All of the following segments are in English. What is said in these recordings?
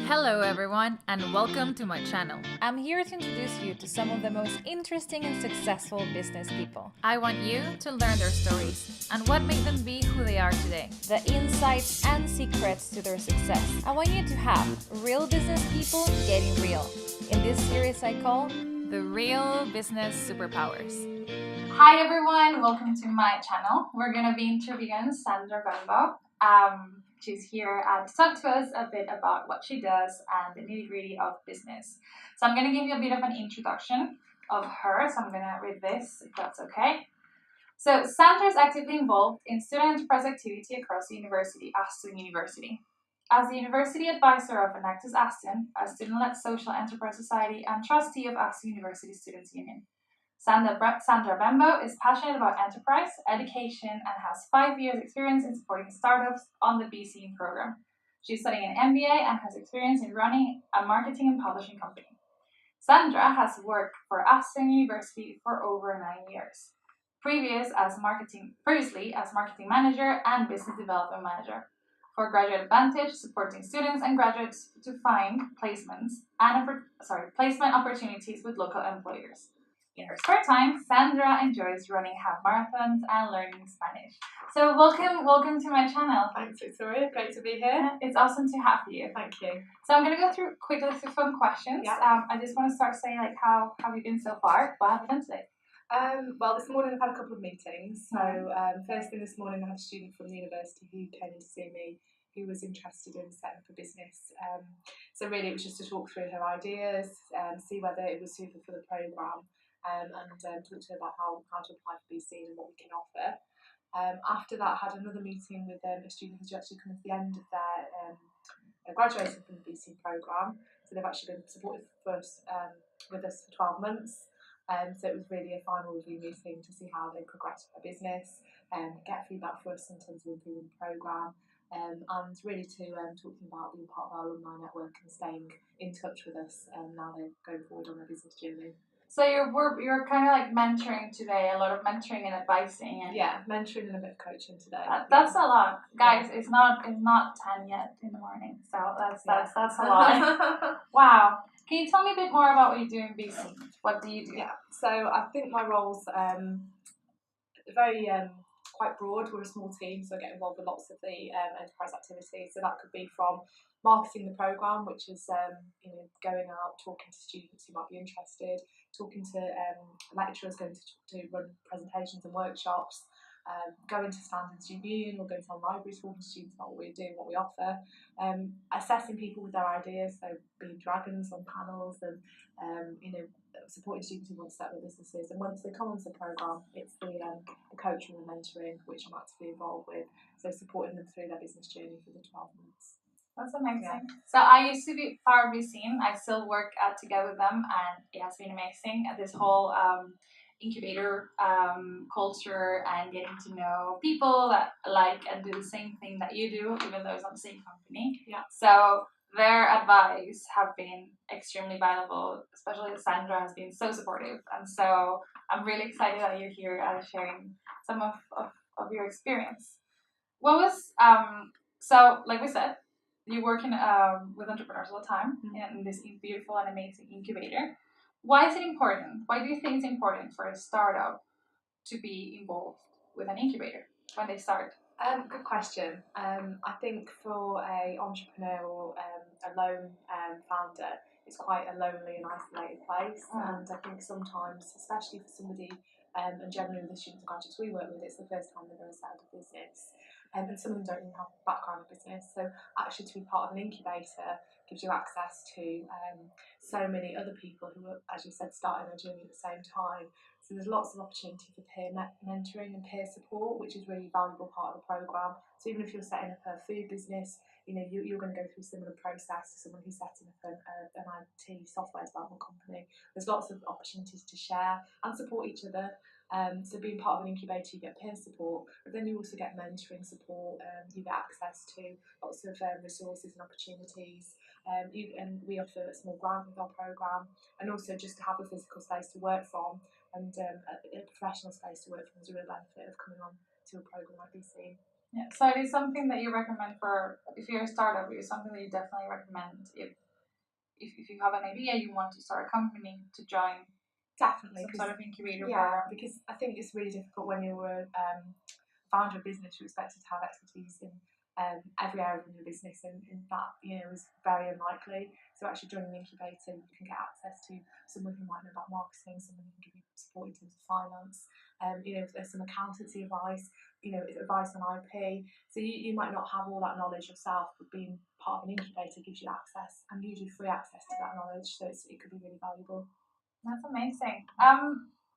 Hello everyone and welcome to my channel. I'm here to introduce you to some of the most interesting and successful business people. I want you to learn their stories and what made them be who they are today. The insights and secrets to their success. I want you to have real business people getting real. In this series I call The Real Business Superpowers. Hi everyone, welcome to my channel. We're going to be interviewing Sandra Benbow. She's here to talk to us a bit about what she does and the nitty-gritty of business. So I'm going to give you a bit of an introduction of her. So I'm going to read this, if that's okay. So Sandra is actively involved in student enterprise activity across the university, Aston University. As the university advisor of Enactus Aston, a student-led social enterprise society and trustee of Aston University Students' Union. Sandra Benbow is passionate about enterprise, education, and has 5 years experience in supporting startups on the BC program. She's studying an MBA and has experience in running a marketing and publishing company. Sandra has worked for Aston University for over 9 years, previously as marketing manager and business development manager. For Graduate Advantage, supporting students and graduates to find placement opportunities with local employers. In her spare time, Sandra enjoys running half marathons and learning Spanish. So welcome to my channel. Thanks, Victoria. Great to be here. It's awesome to have you. Thank you. So I'm going to go through quickly through some questions. Yeah. I just want to start saying how have you been so far? What have you done today? Well, this morning I've had a couple of meetings. So first thing this morning, I had a student from the university who came in to see me, who was interested in setting up a business. So really, it was just to talk through her ideas, see whether it was suitable for the programme. And talk to her about how to apply for BC and what we can offer. After that, I had another meeting with a student who's actually come to the end of their graduating from the BC programme. So they've actually been supported with us for 12 months. So it was really a final review meeting to see how they progress with their business, get feedback for us in terms of improving the programme. And really to talk to them about being part of our alumni network and staying in touch with us now they're going forward on their business journey. So you're kind of like mentoring today, a lot of mentoring and advising. And yeah, mentoring and a bit of coaching today. That's a lot, guys. Yeah. It's not 10 yet in the morning, so that's a lot. Wow. Can you tell me a bit more about what you do in BC? What do you do? Yeah. So I think my role's very quite broad. We're a small team, so I get involved with lots of the enterprise activities. So that could be from marketing the programme, which is going out, talking to students who might be interested, talking to lecturers, going to run presentations and workshops, going to stand in student union or going to our libraries, talking to students about what we do, what we offer, assessing people with their ideas, so being dragons on panels and supporting students who want to set their businesses. And once they come onto the programme, it's the coaching and mentoring, which I'm actively involved with, so supporting them through their business journey for the 12 months. That's amazing. Yeah. So I used to be part of BC. I still work together with them, and it has been amazing. This whole incubator culture and getting to know people that like and do the same thing that you do, even though it's not the same company. Yeah. So their advice have been extremely valuable, especially Sandra has been so supportive. And so I'm really excited that you're here sharing some of your experience. What was, so like we said, you're working with entrepreneurs all the time in this beautiful and amazing incubator. Why is it important? Why do you think it's important for a startup to be involved with an incubator when they start? Good question. I think for a entrepreneur or a lone founder, it's quite a lonely and isolated place. And I think sometimes, especially for somebody, and generally with the students and graduates we work with, it's the first time they're going to set up a business. And some of them don't even have a background in business. So actually to be part of an incubator gives you access to so many other people who are, as you said, starting their journey at the same time. So there's lots of opportunity for peer mentoring and peer support, which is really a valuable part of the programme. So even if you're setting up a food business, you're going to go through a similar process to someone who's setting up an IT software development company. There's lots of opportunities to share and support each other. So being part of an incubator, you get peer support, but then you also get mentoring support. You get access to lots of resources and opportunities. And we offer a small grant with our programme, and also just to have a physical space to work from and a professional space to work from is a real benefit of coming on to a programme like BC. Yeah. So it is something that you recommend for if you're a startup. It's something that you definitely recommend if you have an idea, you want to start a company, to join Definitely, some sort of incubator yeah, program. because I think it's really difficult when you're founder of a business, you're expected to have expertise in every area of your business, and that is very unlikely. So actually joining an incubator, you can get access to someone who might know about marketing, someone who can give you support in terms of finance. If there's some accountancy advice, advice on IP. So you might not have all that knowledge yourself, but being part of an incubator gives you access, and usually free access to that knowledge. So it could be really valuable. That's amazing.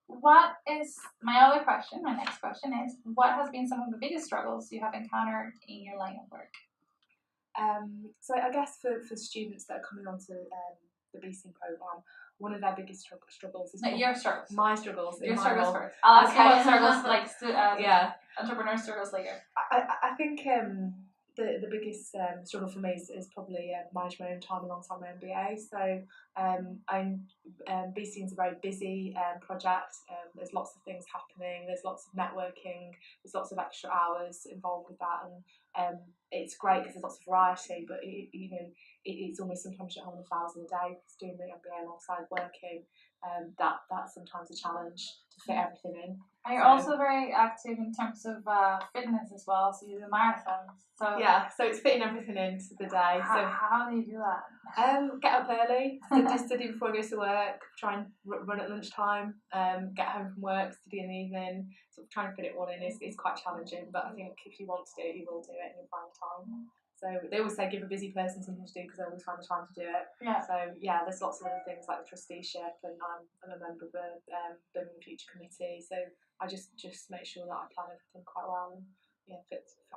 What is my other question? My next question is, what has been some of the biggest struggles you have encountered in your line of work? So I guess for students that are coming onto the BC program, one of their biggest struggles is your struggles. My struggles. Your struggles role. First. I'll ask you what struggles yeah, entrepreneur struggles later. I think the biggest struggle for me is probably managing my own time alongside my MBA. So BC is a very busy project. There's lots of things happening. There's lots of networking. There's lots of extra hours involved with that, and it's great because there's lots of variety. But it's almost sometimes you don't have enough hours in a day because doing the MBA alongside working. That's sometimes a challenge to fit everything in. And you're also very active in terms of fitness as well, so you do marathons. So yeah, so it's fitting everything into the day. How do you do that? Get up early, study before I go to work, try and run at lunchtime, get home from work, study in the evening, sort of trying to fit it all in is quite challenging, but I think if you want to do it, you will do it and you'll find the time. So they always say give a busy person something to do because they always find the time to do it. Yeah. So yeah, there's lots of other things like the trusteeship, and I'm a member of the Birmingham Future Committee. So I just make sure that I plan everything quite well and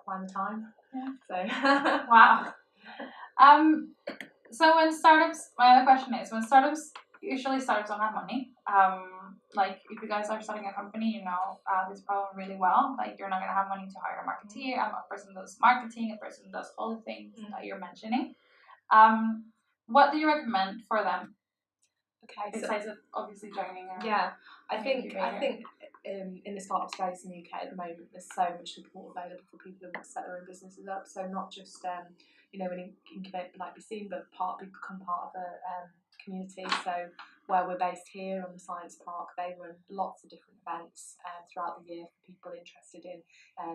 find the time. Yeah. So wow. So when startups, my other question is, usually startups don't have money. Like if you guys are starting a company, this problem really well. Like you're not gonna have money to hire a marketeer, a person does marketing, a person does all the things that you're mentioning. What do you recommend for them? Okay, besides obviously joining. I think in the startup space in the UK at the moment, there's so much support available for people who want to set their own businesses up. So not just an incubator like we've seen, but become part of a community. So where we're based here on the Science Park, they run lots of different events throughout the year for people interested in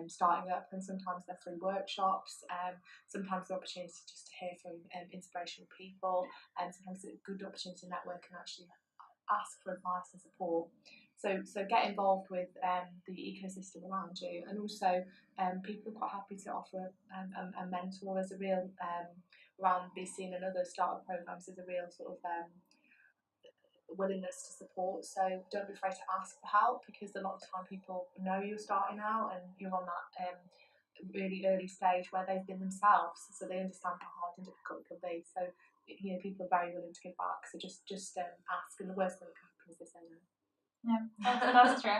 starting up, and sometimes they're free workshops. Sometimes they're opportunities just to hear from inspirational people, and sometimes it's a good opportunity to network and actually ask for advice and support. So get involved with the ecosystem around you, and also people are quite happy to offer a mentor. There's a real around BC and other startup programs. There's a real sort of willingness to support. So don't be afraid to ask for help, because a lot of the time people know you're starting out and you're on that really early stage where they've been themselves, so they understand how hard and difficult it can be. So people are very willing to give back. So just ask, and the worst thing that can happen is they say no. Yeah, that's true.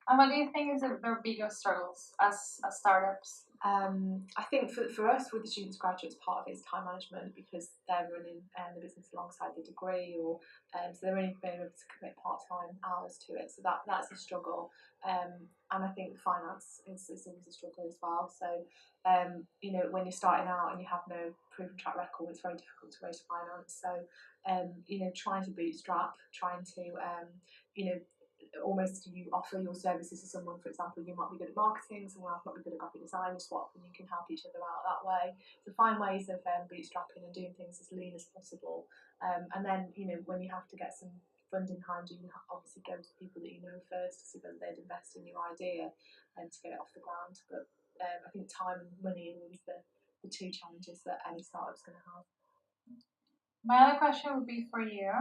And what do you think is their biggest struggles as startups? I think for us with the students graduates, part of it is time management, because they're running the business alongside the degree, or so they're only being able to commit part-time hours to it. So that's a struggle. And I think finance is always a struggle as well. So when you're starting out and you have no proven track record, it's very difficult to raise finance. So trying to bootstrap, trying to almost you offer your services to someone. For example, you might be good at marketing, someone else might be good at graphic design, you swap and you can help each other out that way. So find ways of bootstrapping and doing things as lean as possible. And then when you have to get some funding behind you, obviously go to people that you know first to see whether they'd invest in your idea and to get it off the ground. But I think time and money are always the two challenges that any startup's going to have. My other question would be for you.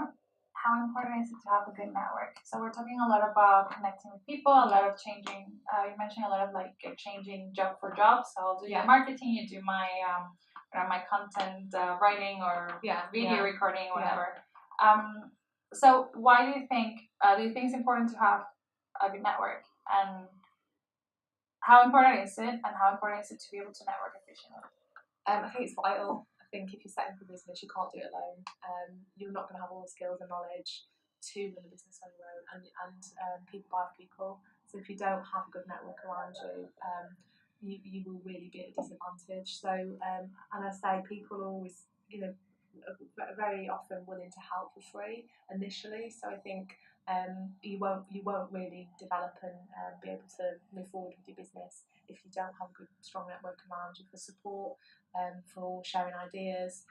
How important is it to have a good network? So we're talking a lot about connecting with people, a lot of changing. You mentioned a lot of changing job for job. So I'll do your marketing, you do my my content writing or video recording or whatever. So why do you think it's important to have a good network, and how important is it, and how important is it to be able to network efficiently? I think it's vital. I think if you're setting up a business, you can't do it alone. You're not going to have all the skills and knowledge to run a business on your own, and people buy people. So if you don't have a good network around you, you will really be at a disadvantage. So, and I say people are always, very often willing to help for free initially. So I think you won't really develop and be able to move forward with your business if you don't have a good strong network around you for support, for sharing ideas,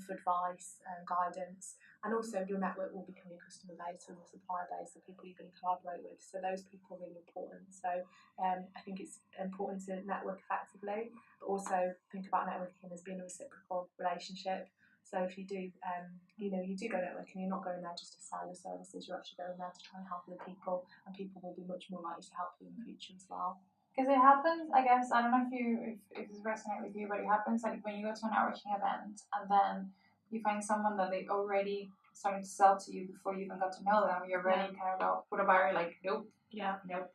for advice and guidance. And also your network will become your customer base or your supplier base, the people you're going to collaborate with. So those people are really important. So I think it's important to network effectively, but also think about networking as being a reciprocal relationship. So if you do, you do go networking, you're not going there just to sell your services, you're actually going there to try and help other people, and people will be much more likely to help you in the future as well. Because it happens, I guess, I don't know if this resonates with you, but it happens like when you go to a networking event and then you find someone that they already starting to sell to you before you even got to know them, you're already kind of go, put a barrier like, nope. Yeah. Nope.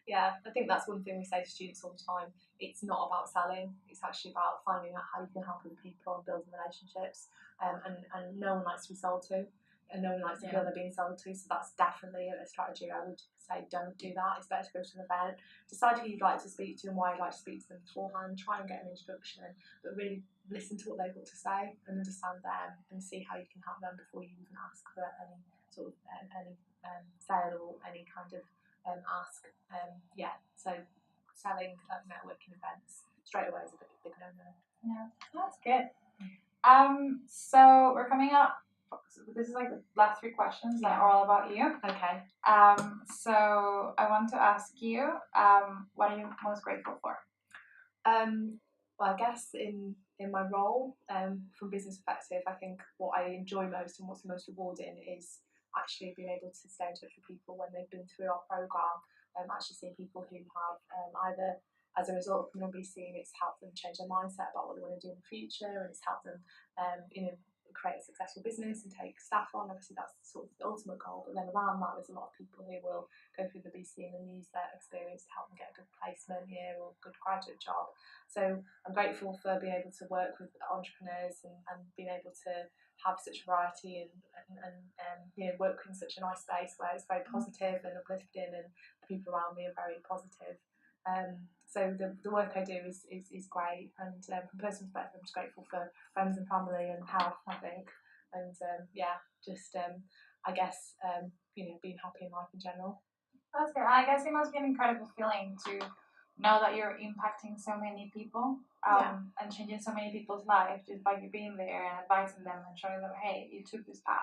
Yeah, I think that's one thing we say to students all the time. It's not about selling, it's actually about finding out how you can help other people and building relationships. And no one likes to be sold to, and no one likes to feel they're being sold to, so that's definitely a strategy. I would say don't do that. It's better to go to an event, decide who you'd like to speak to and why you'd like to speak to them beforehand, try and get an introduction, but really listen to what they've got to say and understand them and see how you can help them before you even ask for any sort of sale or any kind of ask. So selling at networking events straight away is a big no-no. Yeah, that's good. So we're coming up. This is like the last 3 questions that are all about you. Okay. So I want to ask you, what are you most grateful for? Well, I guess in my role, from business perspective, I think what I enjoy most and what's the most rewarding is actually being able to stay in touch with people when they've been through our programme. Actually seeing people who have either as a result of coming on BC, it's helped them change their mindset about what they want to do in the future, and it's helped them, create a successful business and take staff on. Obviously, that's sort of the ultimate goal. But then around that, there's a lot of people who will go through the BC and then use their experience to help them get a good placement year or a good graduate job. So I'm grateful for being able to work with entrepreneurs and being able to have such variety and work in such a nice space where it's very positive and uplifting, and the people around me are very positive. So the work I do is great, and from a personal perspective, I'm just grateful for friends and family and health, I think, and I guess being happy in life in general. That's good. I guess it must be an incredible feeling to know that you're impacting so many people, and changing so many people's lives just by you being there and advising them and showing them, hey, you took this path.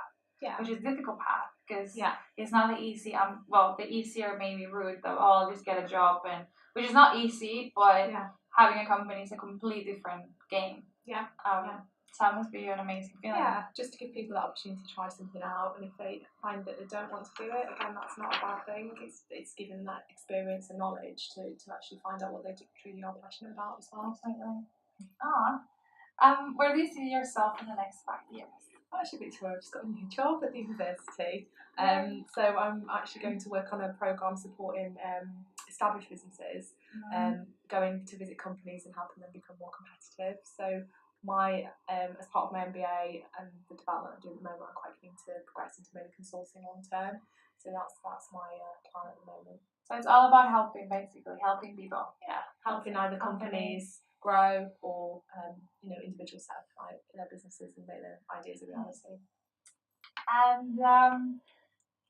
Which is a difficult path because it's not the easy the easier maybe route of I'll just get a job, and which is not easy, but having a company is a completely different game. So that must be an amazing feeling. Just to give people the opportunity to try something out, and if they find that they don't want to do it, again, that's not a bad thing. It's giving that experience and knowledge to actually find out what they truly are passionate about as well. Absolutely. Where do you see yourself in the next 5 years? I'm actually a bit too early. I've just got a new job at the university. So I'm actually going to work on a programme supporting established businesses, going to visit companies and helping them become more competitive. So my as part of my MBA and the development I'm doing at the moment, I'm quite keen to progress into maybe consulting long term. So that's my plan at the moment. So it's all about helping people. Helping either companies grow or individuals set up their businesses and make their ideas a reality. And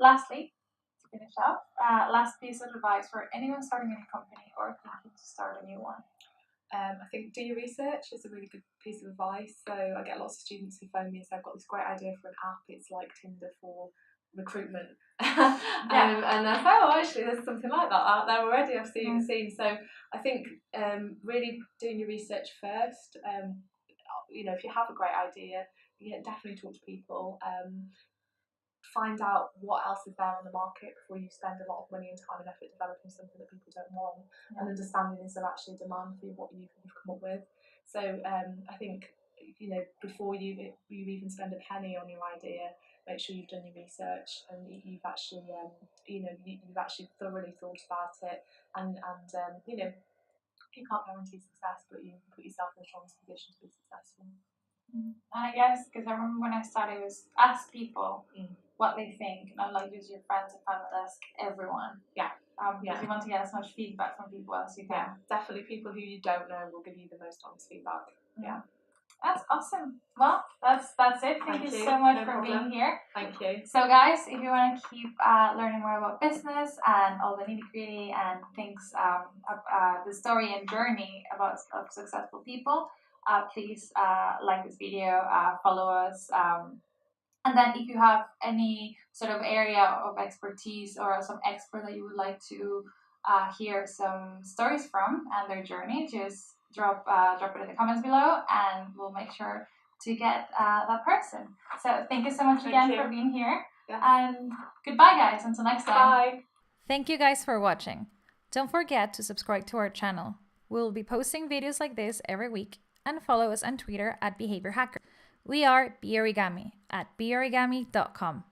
lastly, to finish up, last piece of advice for anyone starting a new company or thinking to start a new one. I think do your research is a really good piece of advice. So I get lots of students who phone me and say, I've got this great idea for an app. It's like Tinder for recruitment. And I say, actually there's something like that out there already. I've seen. So I think really doing your research first. If you have a great idea, definitely talk to people. Find out what else is there on the market before you spend a lot of money and time and effort developing something that people don't want, and understanding is there actually a demand for what you've come up with. So I think before you even spend a penny on your idea, make sure you've done your research and you've actually you've actually thoroughly thought about it, and you can't guarantee success, but you can put yourself in the strongest position to be successful. And I guess because I remember when I started, it was ask people what they think, not like just your friends and family, ask everyone. because you want to get as much feedback from people as you can. Definitely people who you don't know will give you the most honest feedback. Yeah. That's awesome. Well, that's it. Thank you so much for being here. Thank you. So guys, if you want to keep learning more about business and all the nitty-gritty and things, the story and journey of successful people, please like this video, follow us, and then if you have any sort of area of expertise or some expert that you would like to hear some stories from and their journey, just drop it in the comments below, and we'll make sure to get that person. So thank you so much again for being here. And goodbye, guys. Until next time. Bye. Thank you guys for watching. Don't forget to subscribe to our channel. We'll be posting videos like this every week, and follow us on Twitter at Behavior Hacker. We are Be Origami at beorigami.com.